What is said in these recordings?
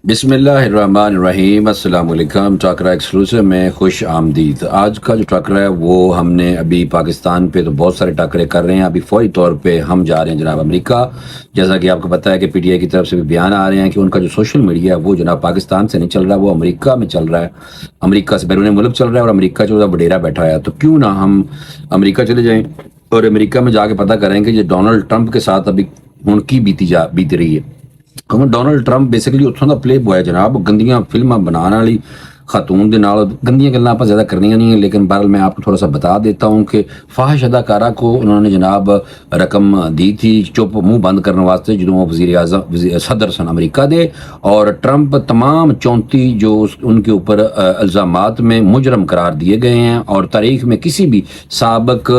بسم اللہ الرحمن الرحیم، السلام علیکم۔ ٹاکرا ایکسکلوسیو میں خوش آمدید۔ آج کا جو ٹاکرا ہے وہ ہم نے ابھی پاکستان پہ تو بہت سارے ٹاکرے کر رہے ہیں، ابھی فوری طور پہ ہم جا رہے ہیں جناب امریکہ۔ جیسا کہ آپ کو پتہ ہے کہ پی ٹی آئی کی طرف سے بھی بیان آ رہے ہیں کہ ان کا جو سوشل میڈیا ہے وہ جناب پاکستان سے نہیں چل رہا، وہ امریکہ میں چل رہا ہے، امریکہ سے بیرون ملک چل رہا ہے، اور امریکہ جو وڈیرا بیٹھا ہے، تو کیوں نہ ہم امریکہ چلے جائیں اور امریکہ میں جا کے پتہ کریں کہ یہ ڈونلڈ ٹرمپ کے ساتھ ابھی ان کی بیت رہی ہے۔ ڈونلڈ ٹرمپ بیسیکلی اتوں کا پلے بوائے جناب، گندیاں فلماں بنانے والی خاتون دے نال گندیاں گلاں آپ زیادہ کرنیاں نہیں ہیں، لیکن بہرحال میں آپ کو تھوڑا سا بتا دیتا ہوں کہ فاحش اداکارہ کو انہوں نے جناب رقم دی تھی چپ منہ بند کرنے واسطے جدوں وہ وزیر اعظم صدر سن امریکہ دے، اور ٹرمپ تمام 34 جو ان کے اوپر الزامات میں مجرم قرار دیے گئے ہیں، اور تاریخ میں کسی بھی سابق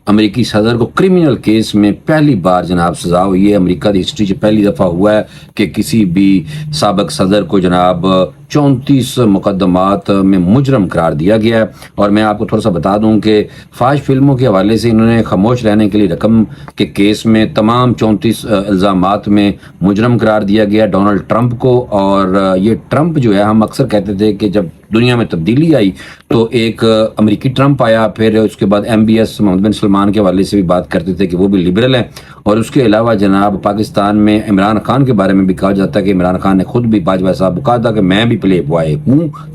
امریکی صدر کو کرمنل کیس میں پہلی بار جناب سزا ہوئی ہے۔ امریکہ دی ہسٹری چ پہلی دفعہ ہوا ہے کہ کسی بھی سابق صدر کو جناب 34 مقدمات میں مجرم قرار دیا گیا ہے۔ اور میں آپ کو تھوڑا سا بتا دوں کہ فاحش فلموں کے حوالے سے انہوں نے خاموش رہنے کے لیے رقم کے کیس میں تمام 34 الزامات میں مجرم قرار دیا گیا ڈونلڈ ٹرمپ کو۔ اور یہ ٹرمپ جو ہے، ہم اکثر کہتے تھے کہ جب دنیا میں تبدیلی آئی تو ایک امریکی ٹرمپ آیا، پھر اس کے بعد MBS محمد بن سلمان کے حوالے سے بھی بات کرتے تھے کہ وہ بھی لبرل ہیں، اور اس کے علاوہ جناب پاکستان میں عمران خان کے بارے میں بھی کہا جاتا ہے کہ عمران خان نے خود بھی باجوہ صاحب کو کہا تھا کہ میں بھی پلے بوائے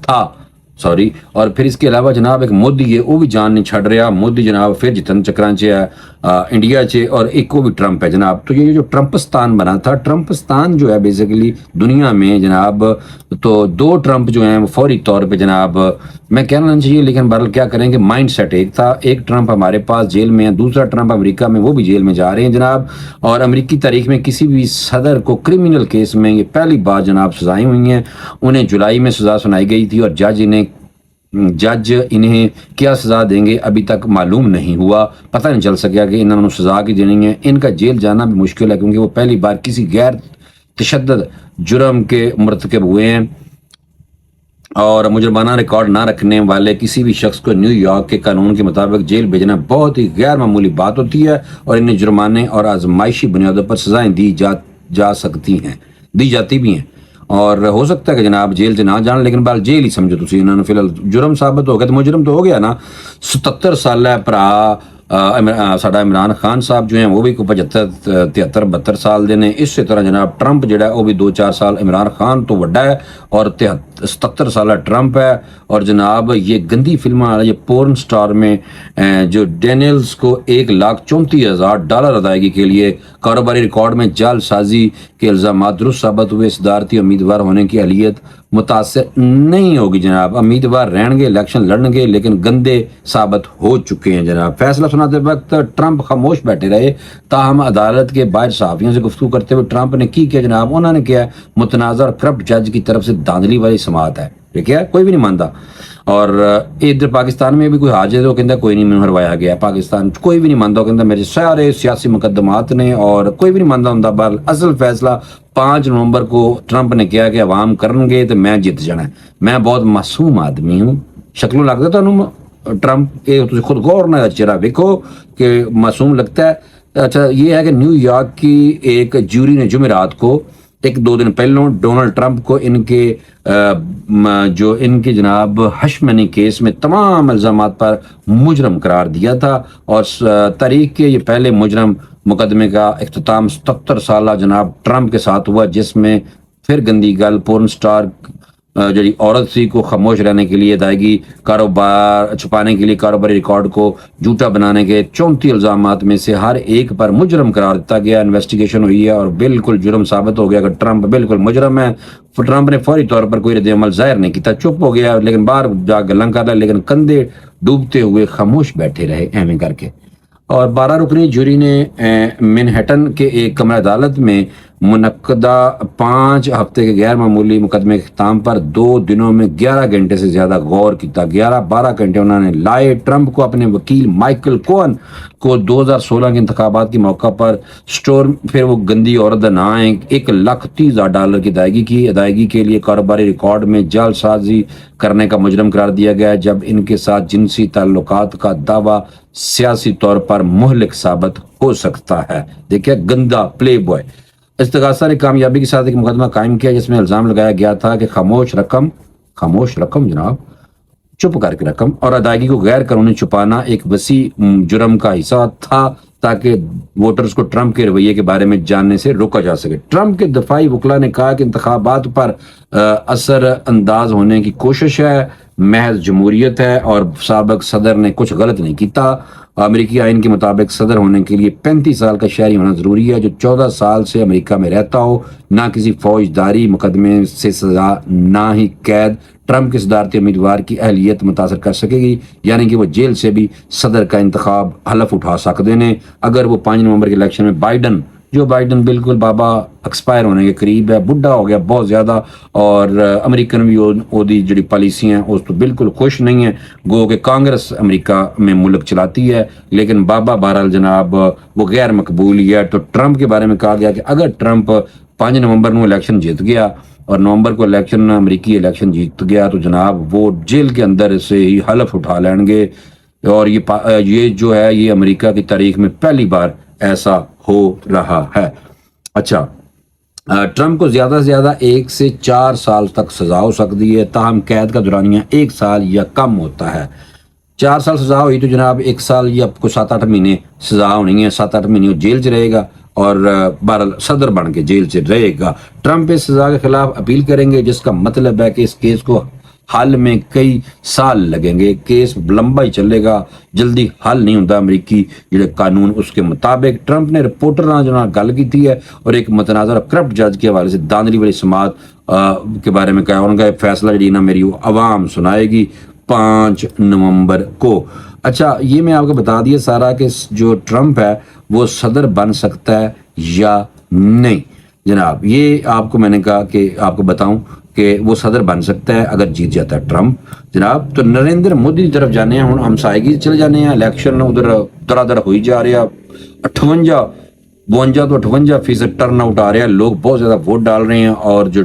تھا۔ اور پھر اس کے علاوہ جناب ایک مودی ہے، وہ بھی جان نہیں چھڑ رہا، مودی جناب پھر جتن چکران چ ہے انڈیا چ، اور ایک وہ بھی ٹرمپ ہے جناب۔ تو یہ جو ٹرمپستان بنا تھا، ٹرمپستان جو ہے بیسیکلی دنیا میں جناب، تو دو ٹرمپ جو ہیں وہ فوری طور پہ جناب میں کہنا چاہیے، لیکن بہرحال کیا کریں کہ مائنڈ سیٹ ایک تھا، ایک ٹرمپ ہمارے پاس جیل میں ہے، دوسرا ٹرمپ امریکہ میں، وہ بھی جیل میں جا رہے ہیں جناب۔ اور امریکی تاریخ میں کسی بھی صدر کو کرمنل کیس میں یہ پہلی بار جناب سزائیں ہوئی ہیں۔ انہیں جولائی میں سزا سنائی گئی تھی، اور جج انہیں کیا سزا دیں گے ابھی تک معلوم نہیں ہوا، پتہ نہیں چل سکیا کہ انہوں نے سزا کی دینی ہے۔ ان کا جیل جانا بھی مشکل ہے کیونکہ وہ پہلی بار کسی غیر تشدد جرم کے مرتکب ہوئے ہیں، اور مجرمانہ ریکارڈ نہ رکھنے والے کسی بھی شخص کو نیو یارک کے قانون کے مطابق جیل بھیجنا بہت ہی غیر معمولی بات ہوتی ہے، اور انہیں جرمانے اور آزمائشی بنیادوں پر سزائیں دی جاتی بھی ہیں، اور ہو سکتا ہے کہ جناب جیل سے نہ جان، لیکن بال جیل ہی سمجھو تسی، انہوں نے فی الحال جرم ثابت ہو گیا تو مجرم تو ہو گیا نا۔ 77 سالہ پرا ساڈا عمران خان صاحب جو ہیں وہ بھی 75 73 72 سال دے نے۔ اسی طرح جناب ٹرمپ جڑا ہے وہ بھی 2-4 سال، عمران خان تو وڈا ہے اور 77 سالہ ٹرمپ ہے۔ اور جناب یہ گندی فلموں والا یہ پورن سٹار میں جو ڈینیلز کو $1,34,000 ادائیگی کے لیے کاروباری ریکارڈ میں جعل سازی کے الزامات درست ثابت ہوئے، صدارتی امیدوار ہونے کی اہلیت متاثر نہیں ہوگی جناب۔ امیدوار رہن گے، الیکشن لڑن گے، لیکن گندے ثابت ہو چکے ہیں جناب۔ فیصلہ سناتے وقت ٹرمپ خاموش بیٹھے رہے، تاہم عدالت کے باہر صحافیوں سے گفتگو کرتے ہوئے ٹرمپ نے کیا جناب، انہوں نے کیا متنازع اور کرپٹ جج کی طرف سے دھاندلی والی سماعت ہے، ٹھیک ہے، کوئی بھی نہیں مانتا۔ اور ادھر پاکستان میں بھی کوئی حاجت ہو کہندا کوئی نہیں مینوں ہروایا گیا، پاکستان کوئی بھی نہیں مانتا، کہندا میرے سارے سیاسی مقدمات نے، اور کوئی بھی نہیں مانتا ہوندا۔ بہرحال اصل فیصلہ 5 نومبر کو ٹرمپ نے کیا کہ عوام کرن گے تو میں جیت جانا ہے۔ میں بہت معصوم آدمی ہوں، شکلوں لگتا تانوں ٹرمپ یہ تسی خود غور نہ چہرہ دیکھو کہ معصوم لگتا ہے۔ اچھا یہ ہے کہ نیو یارک کی ایک جیوری نے جمعرات کو 1-2 دن پہلوں ڈونلڈ ٹرمپ کو ان کے جناب ہشمنی کیس میں تمام الزامات پر مجرم قرار دیا تھا، اور تاریخ کے یہ پہلے مجرم مقدمے کا اختتام 77 سالہ جناب ٹرمپ کے ساتھ ہوا، جس میں پھر گندی گل پورن سٹار جڑی عورت سی کو خاموش رہنے کے لیے ادائیگی، کاروبار چھپانے کے لیے کاروباری ریکارڈ کو جھوٹا بنانے کے 34 الزامات میں سے ہر ایک پر مجرم قرار دیتا گیا۔ انویسٹیگیشن ہوئی ہے اور بالکل جرم ثابت ہو گیا کہ ٹرمپ بالکل مجرم ہے۔ ٹرمپ نے فوری طور پر کوئی رد عمل ظاہر نہیں کیتا، چپ ہو گیا، لیکن باہر جا گلاں کر رہا، لیکن کندھے ڈوبتے ہوئے خاموش بیٹھے رہے ایویں کر کے۔ اور 12 رکنی جوری نے مینہٹن کے ایک کمرہ عدالت میں منعقدہ 5 ہفتے کے غیر معمولی مقدمے کے اختتام پر 2 دنوں میں 11 گھنٹے سے زیادہ غور کیا۔ 12 گھنٹے انہوں نے لائے۔ ٹرمپ کو اپنے وکیل مائیکل کوہن کو 2016 کے انتخابات کے موقع پر سٹورم پھر وہ گندی عورت نہ آئیں $130,000 کی ادائیگی کے لیے کاروباری ریکارڈ میں جعل سازی کرنے کا مجرم قرار دیا گیا، جب ان کے ساتھ جنسی تعلقات کا دعویٰ سیاسی طور پر مہلک ثابت ہو سکتا ہے۔ دیکھیں گندا پلے بوائے۔ استغاثہ نے کامیابی کے ساتھ ایک مقدمہ قائم کیا جس میں الزام لگایا گیا تھا کہ خاموش رقم جناب چپ کر کے رقم اور ادائیگی کو غیر قانونی چھپانا ایک وسیع جرم کا حصہ تھا تاکہ ووٹرز کو ٹرمپ کے رویے کے بارے میں جاننے سے روکا جا سکے۔ ٹرمپ کے دفاعی وکلا نے کہا کہ انتخابات پر اثر انداز ہونے کی کوشش ہے، محض جمہوریت ہے اور سابق صدر نے کچھ غلط نہیں کیتا۔ امریکی آئین کے مطابق صدر ہونے کے لیے 35 سال کا شہری ہونا ضروری ہے جو 14 سال سے امریکہ میں رہتا ہو، نہ کسی فوجداری مقدمے سے سزا نہ ہی قید۔ ٹرمپ کے صدارتی امیدوار کی اہلیت متاثر کر سکے گی، یعنی کہ وہ جیل سے بھی صدر کا انتخاب حلف اٹھا سکتے ہیں اگر وہ 5 نومبر کے الیکشن میں بائیڈن بالکل بابا ایکسپائر ہونے کے قریب ہے، بڈھا ہو گیا بہت زیادہ، اور امریکن بھی دی جڑی پالیسی ہیں اس تو بالکل خوش نہیں ہیں، گو کہ کانگریس امریکہ میں ملک چلاتی ہے لیکن بابا بہرحال جناب وہ غیر مقبول ہے۔ تو ٹرمپ کے بارے میں کہا گیا کہ اگر ٹرمپ 5 نومبر کو الیکشن جیت گیا اور نومبر کو امریکی الیکشن جیت گیا تو جناب وہ جیل کے اندر سے ہی حلف اٹھا لیں گے، اور یہ جو ہے یہ امریکہ کی تاریخ میں پہلی بار ایسا ہو رہا ہے۔ اچھا، ٹرمپ کو زیادہ سے زیادہ 1 سے 4 سال تک سزا ہو سکتی ہے، تاہم قید کا دورانیہ 1 سال یا کم ہوتا ہے۔ 4 سال سزا ہوئی تو جناب 1 سال یا کوئی 7-8 مہینے سزا ہونی ہے، 7-8 مہینے وہ جیل 'چ رہے گا اور بہرحال صدر بن کے جیل 'چ رہے گا۔ ٹرمپ اس سزا کے خلاف اپیل کریں گے جس کا مطلب ہے کہ اس کیس کو حل میں کئی سال لگیں گے، کیس لمبا ہی چلے گا، جلدی حل نہیں ہوتا امریکی جڑے قانون اس کے مطابق۔ ٹرمپ نے رپورٹر جناب گل کی ہے اور ایک متنازع کرپٹ جج کے حوالے سے داندلی والی سماعت کے بارے میں کہا، ان کا فیصلہ جی نا میری عوام سنائے گی 5 نومبر کو۔ اچھا، یہ میں آپ کو بتا دیا سارا کہ جو ٹرمپ ہے وہ صدر بن سکتا ہے یا نہیں جناب، یہ آپ کو میں نے کہا کہ آپ کو بتاؤں کہ وہ صدر بن سکتا ہے اگر جیت جاتا ہے ٹرمپ جناب۔ تو نریندر مودی کی طرف جانے ہیں، ہم ہمسائیگی چلے جانے ہیں، الیکشن ادھر در ہوئی جا رہا، 52 تو 58% ٹرن آؤٹ آ رہا ہے، لوگ بہت زیادہ ووٹ ڈال رہے ہیں، اور جو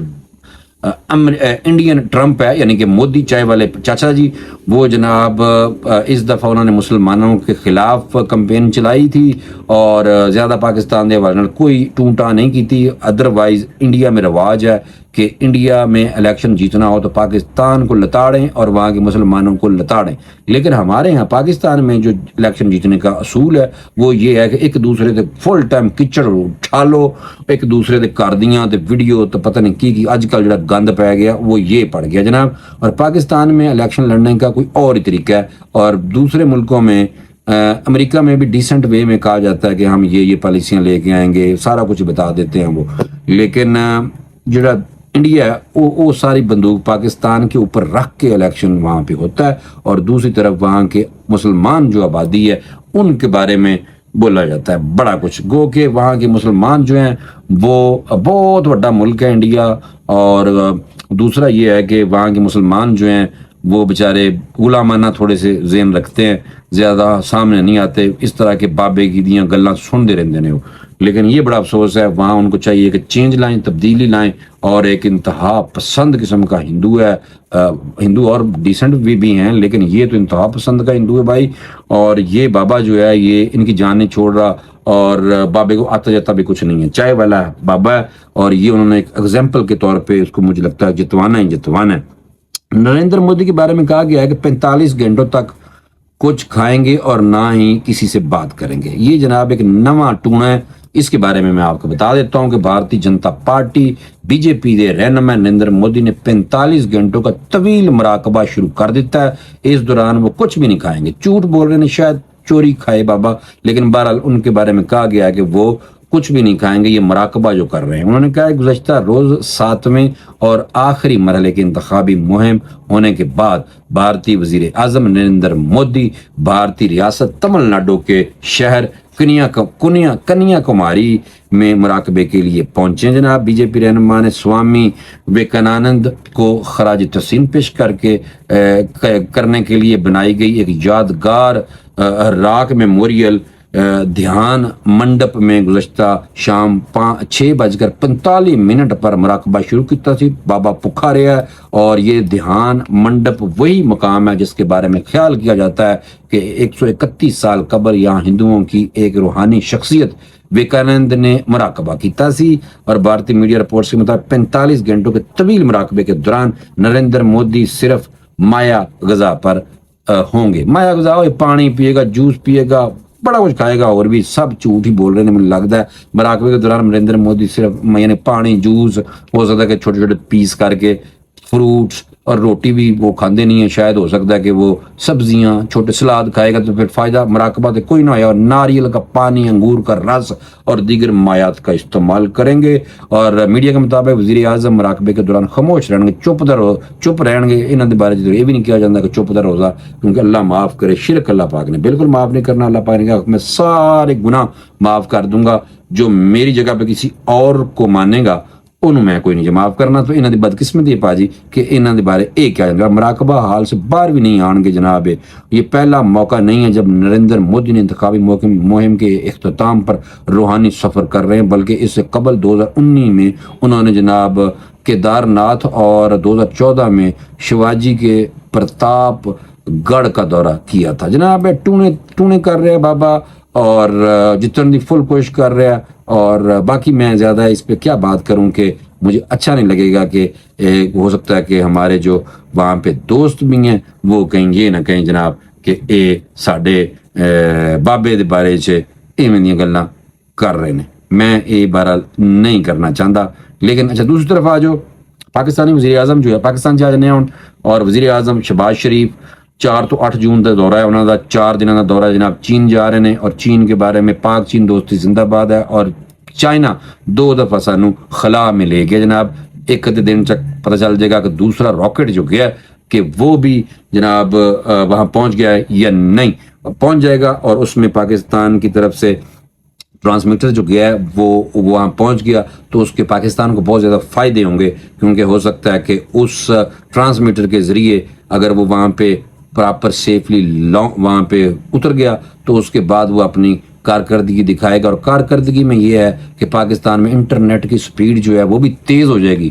انڈین ٹرمپ ہے یعنی کہ مودی چائے والے چاچا جی، وہ جناب اس دفعہ انہوں نے مسلمانوں کے خلاف کمپین چلائی تھی اور زیادہ پاکستان دے حوالے کوئی ٹونٹا نہیں کی تھی۔ ادروائز انڈیا میں رواج ہے کہ انڈیا میں الیکشن جیتنا ہو تو پاکستان کو لتاڑیں اور وہاں کے مسلمانوں کو لتاڑیں، لیکن ہمارے ہاں پاکستان میں جو الیکشن جیتنے کا اصول ہے وہ یہ ہے کہ ایک دوسرے سے فل ٹائم کچڑ اٹھالو، ایک دوسرے سے کردیاں تے ویڈیو تو پتہ نہیں کی اج کل جڑا گند پہ گیا وہ یہ پڑ گیا جناب۔ اور پاکستان میں الیکشن لڑنے کا کوئی اور ہی طریقہ ہے، اور دوسرے ملکوں میں امریکہ میں بھی ڈیسنٹ وے میں کہا جاتا ہے کہ ہم یہ پالیسیاں لے کے آئیں گے، سارا کچھ بتا دیتے ہیں وہ، لیکن جڑا انڈیا ہے وہ ساری بندوق پاکستان کے اوپر رکھ کے الیکشن وہاں پہ ہوتا ہے، اور دوسری طرف وہاں کے مسلمان جو آبادی ہے ان کے بارے میں بولا جاتا ہے بڑا کچھ، گو کہ وہاں کے مسلمان جو ہیں وہ بہت بڑا ملک ہے انڈیا، اور دوسرا یہ ہے کہ وہاں کے مسلمان جو ہیں وہ بیچارے غلامانہ تھوڑے سے ذہن رکھتے ہیں، زیادہ سامنے نہیں آتے، اس طرح کے بابے کی دیاں گلاں سنتے رہتے ہیں وہ، لیکن یہ بڑا افسوس ہے وہاں ان کو چاہیے کہ چینج لائیں، تبدیلی لائیں، اور ایک انتہا پسند قسم کا ہندو ہے، ہندو اور ڈیسنٹ بھی ہیں لیکن یہ تو انتہا پسند کا ہندو ہے بھائی، اور یہ بابا جو ہے یہ ان کی جان نہیں چھوڑ رہا، اور بابے کو آتا جاتا بھی کچھ نہیں ہے، چائے والا بابا ہے، اور یہ انہوں نے ایک ایگزامپل کے طور پہ اس کو مجھے لگتا ہے جتوانا ہے۔ نریندر مودی کے بارے میں کہا گیا ہے کہ 45 گھنٹوں تک کچھ کھائیں گے اور نہ ہی کسی سے بات کریں گے، یہ جناب ایک نواں ٹونا ہے۔ اس کے بارے میں آپ کو بتا دیتا ہوں کہ بھارتی جنتا پارٹی بی جے پی دے رہنما نریندر مودی نے 45 گھنٹوں کا طویل مراقبہ شروع کر دیتا ہے، اس دوران وہ کچھ بھی نہیں کھائیں گے، جھوٹ بول رہے ہیں، شاید چوری کھائے بابا، لیکن بہرحال ان کے بارے میں کہا گیا ہے کہ وہ کچھ بھی نہیں کھائیں گے، یہ مراقبہ جو کر رہے ہیں۔ انہوں نے کہا ہے گزشتہ روز 7ویں اور آخری مرحلے کے انتخابی مہم ہونے کے بعد بھارتی وزیر اعظم نریندر مودی بھارتی ریاست تمل ناڈو کے شہر کنیا کماری میں مراقبے کے لیے پہنچے۔ جناب بی جے پی رہنما نے سوامی وویکانند کو خراج تحسین پیش کرنے کے لیے بنائی گئی ایک یادگار راک میموریل دھیان منڈپ میں گزشتہ شام 6:45 پر مراقبہ شروع کیا تھی۔ بابا پکھاریا ہے اور یہ دھیان منڈپ وہی مقام ہے جس کے بارے میں خیال کیا جاتا ہے کہ 131 سال قبل یہاں ہندوؤں کی ایک روحانی شخصیت وویکانند نے مراقبہ کیتا سی، اور بھارتی میڈیا رپورٹس کے مطابق 45 گھنٹوں کے طویل مراقبے کے دوران نریندر مودی صرف مایا غذا پر ہوں گے۔ مایا غذا پانی پیے گا، جوس پیے گا، بڑا کچھ کھائے گا، اور بھی سب جھوٹ ہی بول رہے ہیں۔ مجھے لگتا ہے مراقبے کے دوران نریندر مودی صرف یعنی پانی، جوس، ہو سکتا ہے کہ چھوٹے چھوٹے پیس کر کے فروٹس اور روٹی بھی وہ کھاندے نہیں ہیں، شاید ہو سکتا ہے کہ وہ سبزیاں چھوٹے سلاد کھائے گا تو پھر فائدہ مراقبہ سے کوئی نہ آیا، اور ناریل کا پانی، انگور کا رس اور دیگر مایات کا استعمال کریں گے۔ اور میڈیا کے مطابق وزیر اعظم مراقبے کے دوران خاموش رہیں گے، چپ رہیں گے۔ انہوں نے بارے یہ بھی نہیں کیا جاتا کہ چپ روزہ، کیونکہ اللہ معاف کرے، شرک اللہ پاک نے بالکل معاف نہیں کرنا۔ اللہ پاک نے کہا میں سارے گناہ معاف کر دوں گا، جو میری جگہ پہ کسی اور کو مانے گا انہوں میں کوئی نہیں معاف کرنا۔ تو انہوں نے بدقسمتی ہے پاجی کہ انہوں نے بارے ایک کیا جائے گا، مراقبہ حال سے باہر بھی نہیں آن گے جناب۔ یہ پہلا موقع نہیں ہے جب نریندر مودی نے انتخابی مہم کے اختتام پر روحانی سفر کر رہے ہیں، بلکہ اس سے قبل 2019 میں انہوں نے جناب کیدار ناتھ اور 2014 میں شیواجی کے پرتاپ گڑھ کا دورہ کیا تھا۔ جناب ٹونے کر رہے ہیں بابا، اور جتن دی فل کوشش کر رہا ہے، اور باقی میں زیادہ اس پہ کیا بات کروں کہ مجھے اچھا نہیں لگے گا کہ ہو سکتا ہے کہ ہمارے جو وہاں پہ دوست بھی ہیں وہ کہیں یہ نہ کہیں جناب کہ اے ساڈے بابے دے بارے چ ایویں دیاں گلاں کر رہے ہیں۔ میں یہ بہرحال نہیں کرنا چاہتا۔ لیکن اچھا دوسری طرف آ جاؤ، پاکستانی وزیر اعظم جو ہے پاکستان جا رہے ہیں اور وزیر اعظم شہباز شریف 4 تو 8 جون کا دورہ ہے انہوں کا، 4 دنوں کا دورہ ہے جناب۔ چین جا رہے ہیں اور چین کے بارے میں پاک چین دوستی زندہ باد ہے، اور چائنا 2 دفعہ سانو خلا میں لے گیا جناب۔ ایک دن تک پتہ چل جائے گا کہ دوسرا راکٹ جو گیا کہ وہ بھی جناب وہاں پہنچ گیا ہے یا نہیں، پہنچ جائے گا، اور اس میں پاکستان کی طرف سے ٹرانسمیٹر جو گیا ہے وہ وہاں پہنچ گیا تو اس کے پاکستان کو بہت زیادہ فائدے ہوں گے، کیونکہ ہو سکتا ہے کہ اس ٹرانسمیٹر کے ذریعے اگر وہ وہاں پہ پراپر سیفلی وہاں پہ اتر گیا تو اس کے بعد وہ اپنی کارکردگی دکھائے گا، اور کارکردگی میں یہ ہے کہ پاکستان میں انٹرنیٹ کی سپیڈ جو ہے وہ بھی تیز ہو جائے گی۔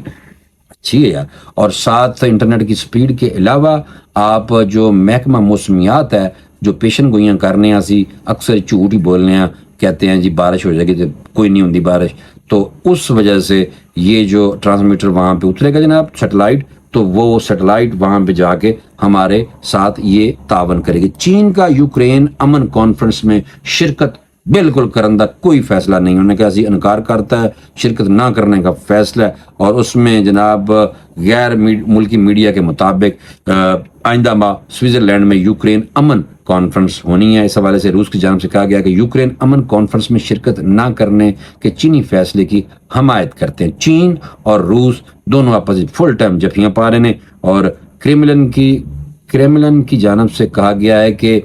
اچھی ہے یار۔ اور ساتھ انٹرنیٹ کی سپیڈ کے علاوہ آپ جو محکمہ موسمیات ہے جو پیشن گوئیاں کرنے ہیں، اکثر جھوٹ ہی بولنے ہیں، کہتے ہیں جی بارش ہو جائے گی، تو کوئی نہیں ہوتی بارش، تو اس وجہ سے یہ جو ٹرانسمیٹر وہاں پہ اترے گا جناب سیٹلائٹ، تو وہ سیٹلائٹ وہاں پہ جا کے ہمارے ساتھ یہ تعاون کرے گی۔ چین کا یوکرین امن کانفرنس میں شرکت بالکل کرندہ کوئی فیصلہ نہیں، انہوں نے کہا اسی انکار کرتا ہے، شرکت نہ کرنے کا فیصلہ ہے، اور اس میں جناب غیر ملکی میڈیا کے مطابق آئندہ ماہ سوئٹزرلینڈ میں یوکرین امن کانفرنس ہونی ہے۔ اس حوالے سے روس کی جانب سے کہا گیا کہ یوکرین امن کانفرنس میں شرکت نہ کرنے کے چینی فیصلے کی حمایت کرتے ہیں۔ چین اور روس دونوں آپس فل ٹائم جفیاں پا رہے ہیں، اور کریملن کی جانب سے کہا گیا ہے کہ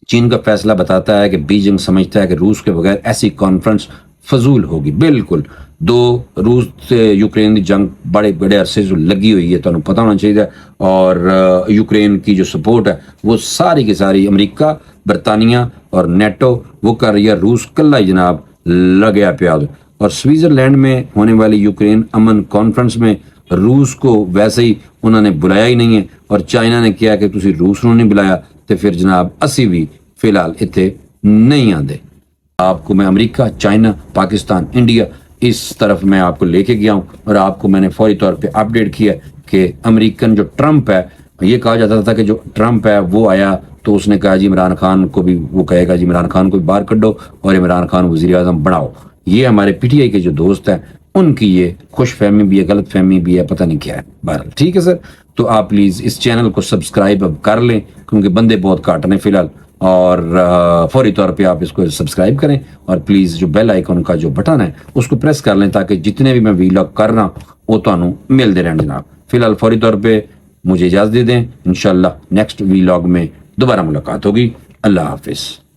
چین کا فیصلہ بتاتا ہے کہ بیجنگ سمجھتا ہے کہ روس کے بغیر ایسی کانفرنس فضول ہوگی۔ بالکل روس سے یوکرین کی جنگ بڑے عرصے سے لگی ہوئی ہے، تو پتہ ہونا چاہیے، اور یوکرین کی جو سپورٹ ہے وہ ساری کی ساری امریکہ، برطانیہ اور نیٹو وہ کر رہی ہے، روس کلا ہی جناب لگیا پیاد۔ اور سوئٹزرلینڈ میں ہونے والی یوکرین امن کانفرنس میں روس کو ویسے ہی انہوں نے بلایا ہی نہیں ہے، اور چائنا نے کیا کہ تسی روس نے نہیں بلایا تو پھر جناب اسی بھی فی الحال اتنے نہیں آتے۔ آپ کو میں امریکہ، چائنا، پاکستان، انڈیا اس طرف میں آپ کو لے کے گیا ہوں، اور آپ کو میں نے فوری طور پہ اپڈیٹ کیا کہ امریکن جو ٹرمپ ہے، یہ کہا جاتا تھا کہ جو ٹرمپ ہے وہ آیا تو اس نے کہا جی عمران خان کو بھی، وہ کہے گا جی عمران خان کو بھی باہر کڈو اور عمران خان وزیر اعظم بناؤ۔ یہ ہمارے پی ٹی آئی کے جو دوست ہیں ان کی یہ خوش فہمی بھی ہے، غلط فہمی بھی ہے، پتہ نہیں کیا ہے، بہرحال ٹھیک ہے سر۔ تو آپ پلیز اس چینل کو سبسکرائب اب کر لیں، کیونکہ بندے بہت کاٹ رہے ہیں فی الحال، اور فوری طور پہ آپ اس کو سبسکرائب کریں اور پلیز جو بیل آئیکن کا جو بٹن ہے اس کو پریس کر لیں تاکہ جتنے بھی میں ویلاگ کر رہا ہوں وہ تانوں ملتے رہن جناب. فی الحال فوری طور پہ مجھے اجازت دے دیں. انشاءاللہ نیکسٹ ویلاگ میں دوبارہ ملاقات ہوگی. اللہ حافظ.